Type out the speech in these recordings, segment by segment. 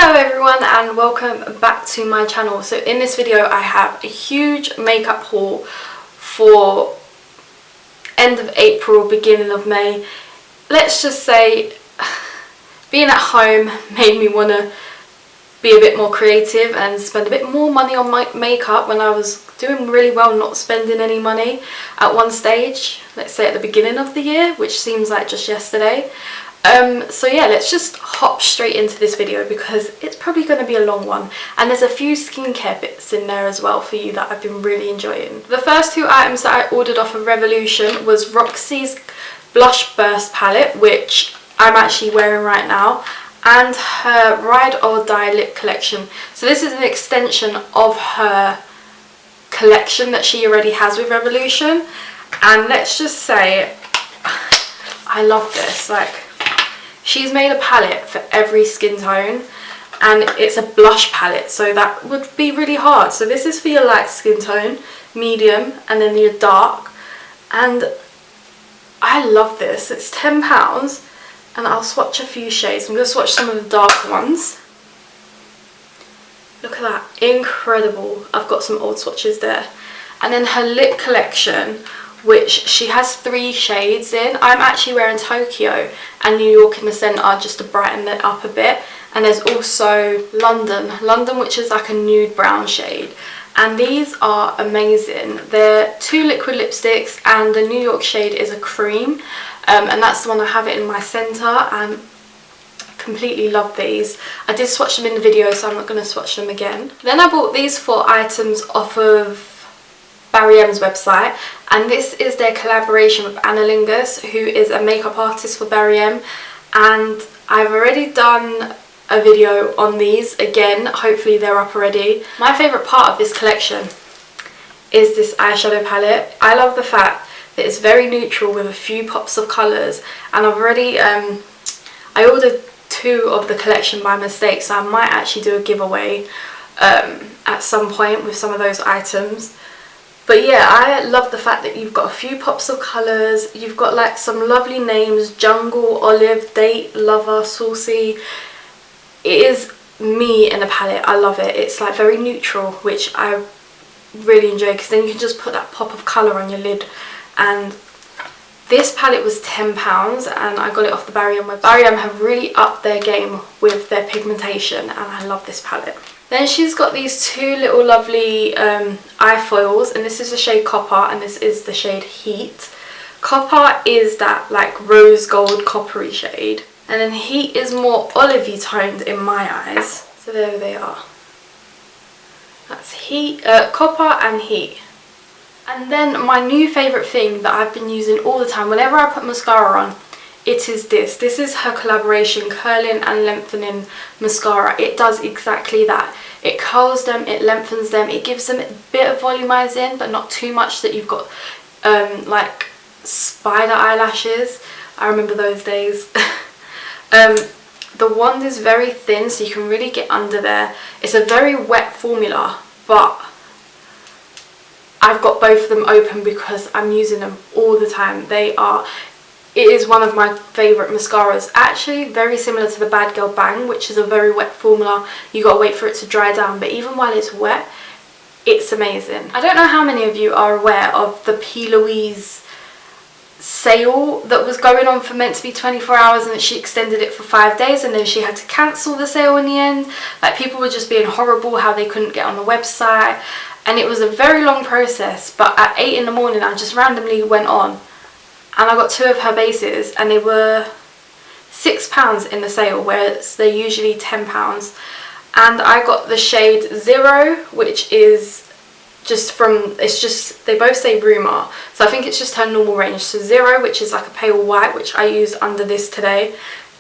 Hello everyone and welcome back to my channel. So in this video I have a huge makeup haul for end of April, beginning of May. Let's just say being at home made me want to be a bit more creative and spend a bit more money on my makeup when I was doing really well not spending any money at one stage, let's say at the beginning of the year, which seems like just yesterday. So yeah, let's just hop straight into this video because it's probably going to be a long one, and there's a few skincare bits in there as well for you that I've been really enjoying. The first two items that I ordered off of Revolution was Roxy's Blush Burst palette, which I'm actually wearing right now, and her Ride or Die lip collection. So this is an extension of her collection that she already has with Revolution, and let's just say I love this. Like, she's made a palette for every skin tone, and it's a blush palette, so that would be really hard. So this is for your light skin tone, medium, and then your dark. And I love this. It's £10, and I'll swatch a few shades. I'm going to swatch some of the dark ones. Look at that, incredible. I've got some old swatches there. And then her lip collection, which she has 3 shades in. I'm actually wearing Tokyo and New York in the centre just to brighten it up a bit. And there's also London, which is like a nude brown shade. And these are amazing. They're 2 liquid lipsticks, and the New York shade is a cream. And that's the one I have it in my centre, and completely love these. I did swatch them in the video, so I'm not going to swatch them again. Then I bought these 4 items off of Barry M's website, and this is their collaboration with Anna Lingus, who is a makeup artist for Barry M, and I've already done a video on these. Again, hopefully they're up already. My favourite part of this collection is this eyeshadow palette. I love the fact that it's very neutral with a few pops of colours, and I've already I ordered 2 of the collection by mistake, so I might actually do a giveaway at some point with some of those items. But yeah, I love the fact that you've got a few pops of colours. You've got like some lovely names: Jungle, Olive, Date, Lover, Saucy. It is me in a palette. I love it. It's like very neutral, which I really enjoy, because then you can just put that pop of colour on your lid. And this palette was £10, and I got it off the Barry M website. Barry M have really upped their game with their pigmentation, and I love this palette. Then she's got these 2 little lovely eye foils, and this is the shade Copper and this is the shade Heat. Copper is that like rose gold coppery shade, and then Heat is more olivey toned in my eyes. So there they are. That's Heat, Copper and Heat. And then my new favourite thing that I've been using all the time whenever I put mascara on, it is this. This is her collaboration Curling and Lengthening Mascara. It does exactly that. It curls them, it lengthens them, it gives them a bit of volumizing, but not too much that you've got like spider eyelashes. I remember those days. The wand is very thin, so you can really get under there. It's a very wet formula, but I've got both of them open because I'm using them all the time. It is one of my favourite mascaras. Actually very similar to the Bad Girl Bang, which is a very wet formula. You gotta wait for it to dry down, but even while it's wet, it's amazing. I don't know how many of you are aware of the P. Louise sale that was going on for meant to be 24 hours, and she extended it for 5 days, and then she had to cancel the sale in the end. Like, people were just being horrible how they couldn't get on the website, and it was a very long process. But at 8 in the morning I just randomly went on, and I got 2 of her bases, and they were £6 in the sale, whereas they're usually £10. And I got the shade Zero, which is just from, they both say Rumour, so I think it's just her normal range. So Zero, which is like a pale white, which I use under this today,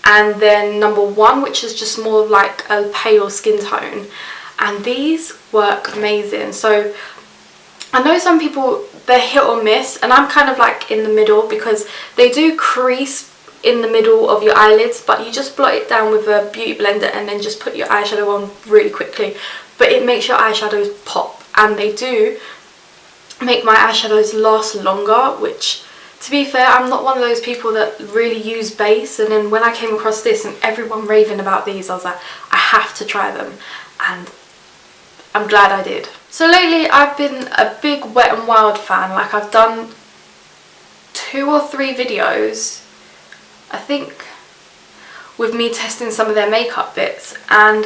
and then Number 1, which is just more like a pale skin tone. And these work amazing. So I know some people, they're hit or miss, and I'm kind of like in the middle, because they do crease in the middle of your eyelids, but you just blot it down with a beauty blender and then just put your eyeshadow on really quickly. But it makes your eyeshadows pop, and they do make my eyeshadows last longer, which, to be fair, I'm not one of those people that really use base. And then when I came across this and everyone raving about these, I was like, I have to try them, and I'm glad I did. So lately I've been a big Wet n Wild fan. Like, I've done 2 or 3 videos, I think, with me testing some of their makeup bits, and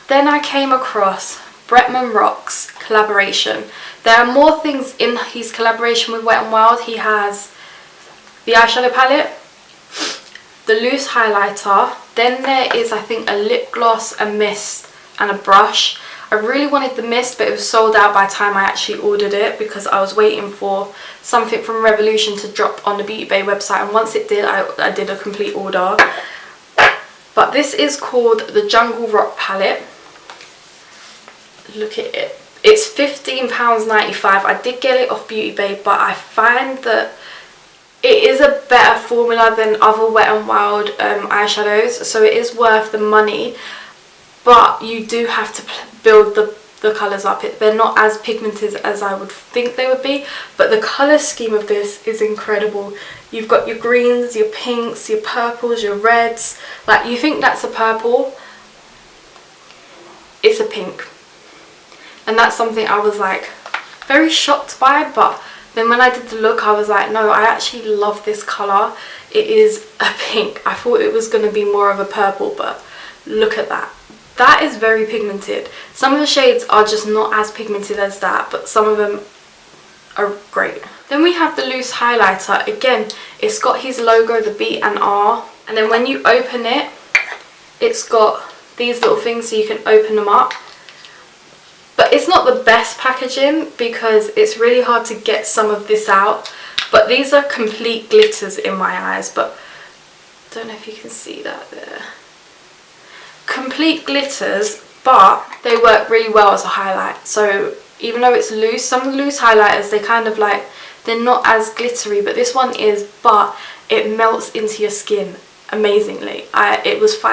then I came across Bretman Rock's collaboration. There are more things in his collaboration with Wet n Wild. He has the eyeshadow palette, the loose highlighter, then there is, I think, a lip gloss, a mist and a brush. I really wanted the mist, but it was sold out by the time I actually ordered it, because I was waiting for something from Revolution to drop on the Beauty Bay website, and once it did, I did a complete order. But this is called the Jungle Rock palette. Look at it. It's £15.95. I did get it off Beauty Bay, but I find that it is a better formula than other Wet n Wild eyeshadows, so it is worth the money. But you do have to build the colours up. They're not as pigmented as I would think they would be, but the colour scheme of this is incredible. You've got your greens, your pinks, your purples, your reds. Like, you think that's a purple, it's a pink. And that's something I was like very shocked by, but then when I did the look, I was like, no, I actually love this colour. It is a pink. I thought it was going to be more of a purple, but look at that. That is very pigmented. Some of the shades are just not as pigmented as that, but some of them are great. Then we have the loose highlighter. Again, it's got his logo, the B and R. And then when you open it, it's got these little things so you can open them up. But it's not the best packaging because it's really hard to get some of this out. But these are complete glitters in my eyes, but I don't know if you can see that there. Complete glitters, but they work really well as a highlight. So even though it's loose, some of the loose highlighters, they kind of like, they're not as glittery, but this one is, but it melts into your skin amazingly. It was £5,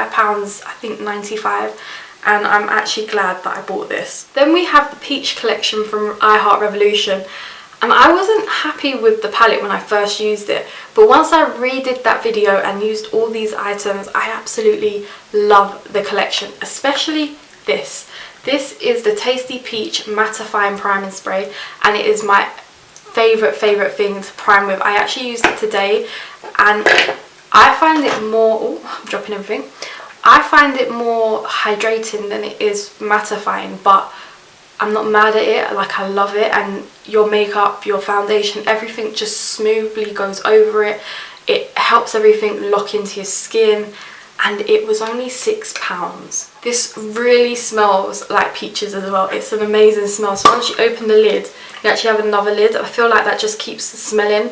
I think 95, and I'm actually glad that I bought this. Then we have the Peach collection from Revolution. And I wasn't happy with the palette when I first used it, but once I redid that video and used all these items, I absolutely love the collection, especially this. This is the Tasty Peach Mattifying Priming Spray, and it is my favourite thing to prime with. I actually used it today, and I find it more, oh, I'm dropping everything. I find it more hydrating than it is mattifying, but I'm not mad at it. Like, I love it, and your makeup, your foundation, everything just smoothly goes over it. It helps everything lock into your skin, and it was only £6. This really smells like peaches as well. It's an amazing smell. So once you open the lid, you actually have another lid. I feel like that just keeps the smell in.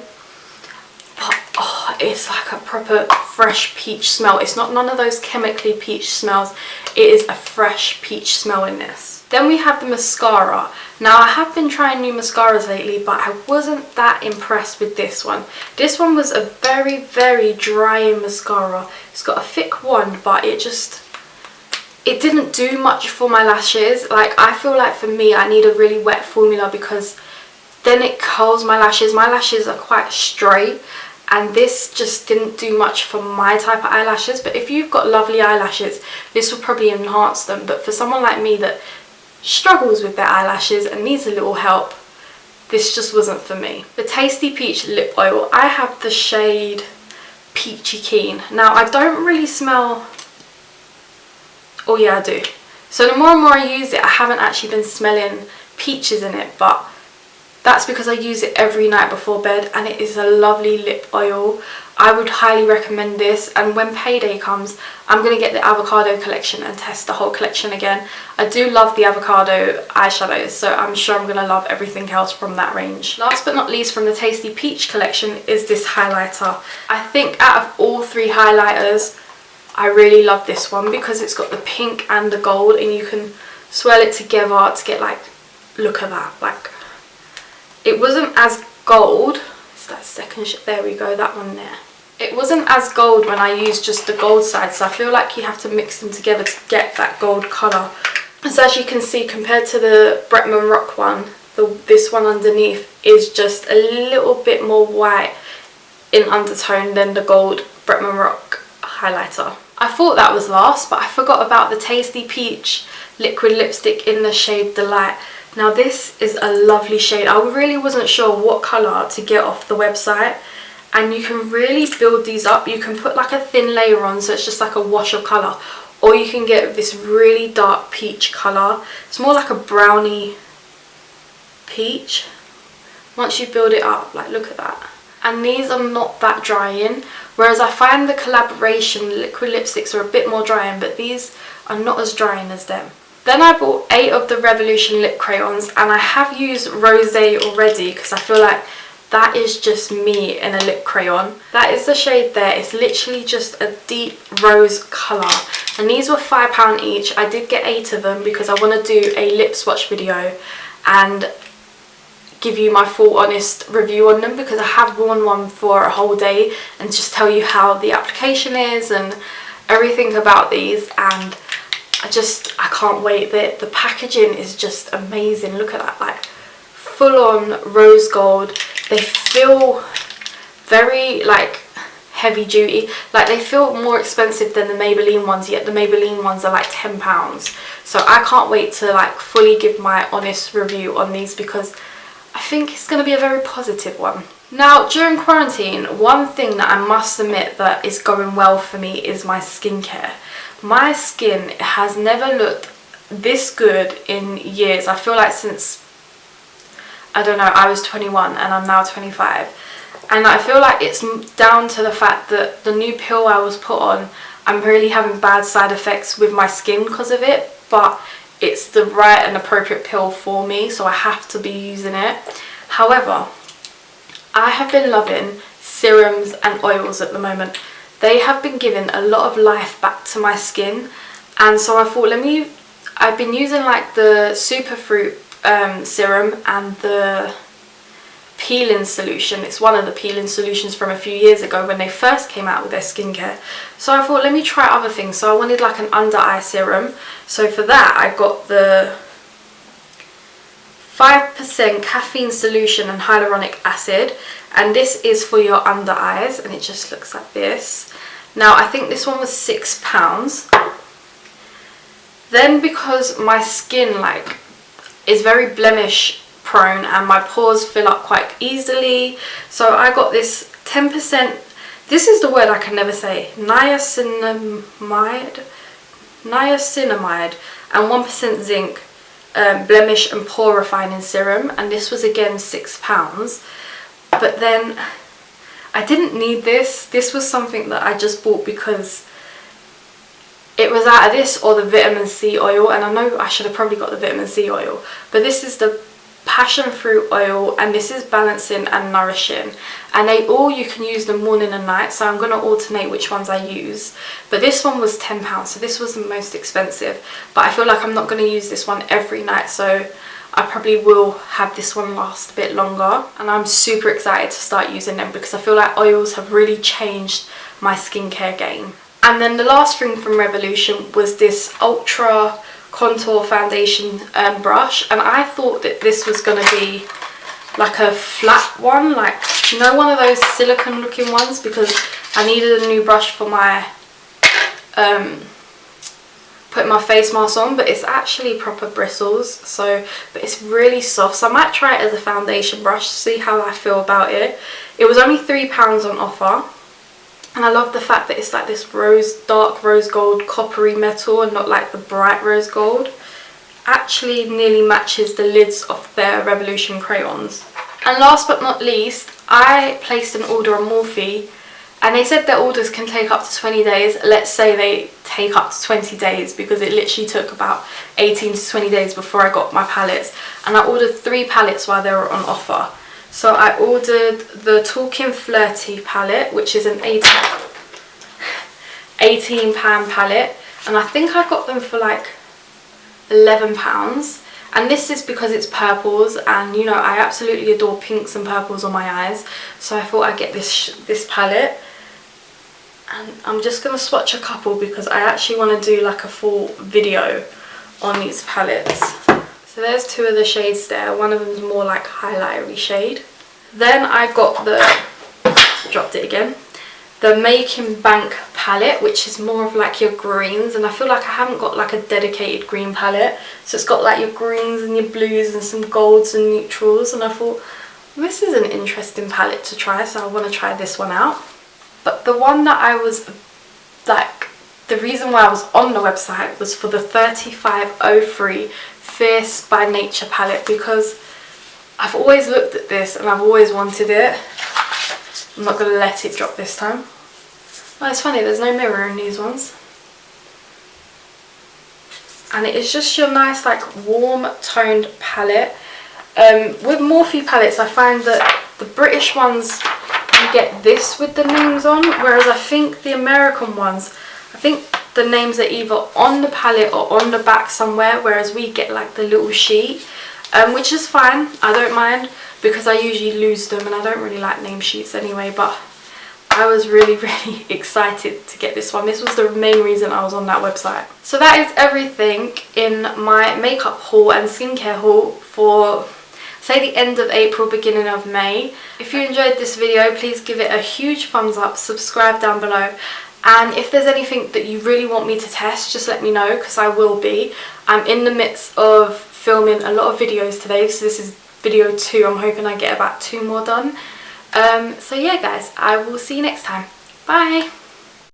But oh, it's like a proper fresh peach smell. It's not none of those chemically peach smells. It is a fresh peach smell in this. Then we have the mascara. Now, I have been trying new mascaras lately, but I wasn't that impressed with this one. This one was a very drying mascara. It's got a thick wand, but it didn't do much for my lashes. Like, I feel like for me, I need a really wet formula because then it curls my lashes. My lashes are quite straight, and this just didn't do much for my type of eyelashes. But if you've got lovely eyelashes, this will probably enhance them. But for someone like me that struggles with their eyelashes and needs a little help, this just wasn't for me. The Tasty Peach lip oil. I have the shade Peachy Keen. Now, I don't really smell, oh yeah, I do. So the more and more I use it, I haven't actually been smelling peaches in it, but that's because I use it every night before bed, and it is a lovely lip oil. I would highly recommend this, and when payday comes, I'm going to get the avocado collection and test the whole collection again. I do love the avocado eyeshadows, so I'm sure I'm going to love everything else from that range. Last but not least, from the Tasty Peach collection is this highlighter. I think out of all 3 highlighters, I really love this one because it's got the pink and the gold, and you can swirl it together to get, like, look at that, like, it wasn't as gold. It's that second shade. There we go, that one there. It wasn't as gold when I used just the gold side, so I feel like you have to mix them together to get that gold colour. So as you can see, compared to the Bretman Rock one, this one underneath is just a little bit more white in undertone than the gold Bretman Rock highlighter. I thought that was last, but I forgot about the Tasty Peach liquid lipstick in the shade Delight. Now this is a lovely shade. I really wasn't sure what colour to get off the website, and you can really build these up. You can put like a thin layer on, so it's just like a wash of colour, or you can get this really dark peach colour. It's more like a brownie peach once you build it up. Like, look at that. And these are not that drying, whereas I find the collaboration liquid lipsticks are a bit more drying, but these are not as drying as them. Then I bought 8 of the Revolution lip crayons, and I have used Rosé already because I feel like that is just me in a lip crayon. That is the shade there. It's literally just a deep rose colour, and these were £5 each. I did get 8 of them because I want to do a lip swatch video and give you my full honest review on them, because I have worn one for a whole day and just tell you how the application is and everything about these. And I can't wait. The packaging is just amazing. Look at that, like full on rose gold. They feel very like heavy duty, like they feel more expensive than the Maybelline ones, yet the Maybelline ones are like £10. So I can't wait to like fully give my honest review on these, because I think it's going to be a very positive one. Now, during quarantine, one thing that I must admit that is going well for me is my skincare. My skin has never looked this good in years. I feel like since, I don't know, I was 21 and I'm now 25. And I feel like it's down to the fact that the new pill I was put on, I'm really having bad side effects with my skin because of it. But it's the right and appropriate pill for me, so I have to be using it. However, I have been loving serums and oils at the moment. They have been giving a lot of life back to my skin, and so I thought, I've been using like the Superfruit serum and the peeling solution. It's one of the peeling solutions from a few years ago when they first came out with their skincare. So I thought, let me try other things. So I wanted like an under eye serum. So for that I got the 5% caffeine solution and hyaluronic acid, and this is for your under eyes, and it just looks like this. Now I think this one was £6. Then because my skin like is very blemish prone and my pores fill up quite easily, so I got this 10%, this is the word I can never say, niacinamide and 1% zinc blemish and pore refining serum, and this was again £6. But then I didn't need this. This was something that I just bought because it was out of this or the vitamin C oil, and I know I should have probably got the vitamin C oil, but this is the passion fruit oil, and this is balancing and nourishing, and you can use them morning and night, so I'm going to alternate which ones I use. But this one was £10, so this was the most expensive, but I feel like I'm not going to use this one every night, so I probably will have this one last a bit longer, and I'm super excited to start using them because I feel like oils have really changed my skincare game. And then the last thing from Revolution was this Ultra Contour Foundation brush, and I thought that this was going to be like a flat one, like, you know, one of those silicone looking ones, because I needed a new brush for my putting my face mask on, but it's actually proper bristles, so, but it's really soft, so I might try it as a foundation brush to see how I feel about it. It was only £3 on offer, and I love the fact that it's like this dark rose gold coppery metal and not like the bright rose gold. Actually nearly matches the lids of their Revolution crayons. And last but not least, I placed an order on Morphe, and they said their orders can take up to 20 days. Let's say they take up to 20 days because it literally took about 18 to 20 days before I got my palettes. And I ordered 3 palettes while they were on offer. So I ordered the Talking Flirty palette, which is an £18 palette. And I think I got them for like £11. And this is because it's purples, and you know I absolutely adore pinks and purples on my eyes. So I thought I'd get this palette. And I'm just going to swatch a couple because I actually want to do like a full video on these palettes. So there's 2 of the shades there. One of them is more like highlightery shade. Then I got dropped it again. the Making Bank palette, which is more of like your greens, and I feel like I haven't got like a dedicated green palette, so it's got like your greens and your blues and some golds and neutrals, and I thought this is an interesting palette to try, so I want to try this one out. But the one that I was like, the reason why I was on the website was for the 3503 Fierce by Nature palette, because I've always looked at this and I've always wanted it. I'm not going to let it drop this time. Oh, it's funny, there's no mirror in these ones. And it is just your nice like warm toned palette. With Morphe palettes, I find that the British ones, you get this with the names on, whereas I think the American ones, I think the names are either on the palette or on the back somewhere, whereas we get like the little sheet, which is fine, I don't mind, because I usually lose them and I don't really like name sheets anyway. But I was really excited to get this one. This was the main reason I was on that website. So that is everything in my makeup haul and skincare haul for, say, the end of April, beginning of May. If you enjoyed this video, please give it a huge thumbs up, subscribe down below, and if there's anything that you really want me to test, just let me know, because I will be. I'm in the midst of filming a lot of videos today, so this is video 2. I'm hoping I get about 2 more done. So yeah guys, I will see you next time. Bye!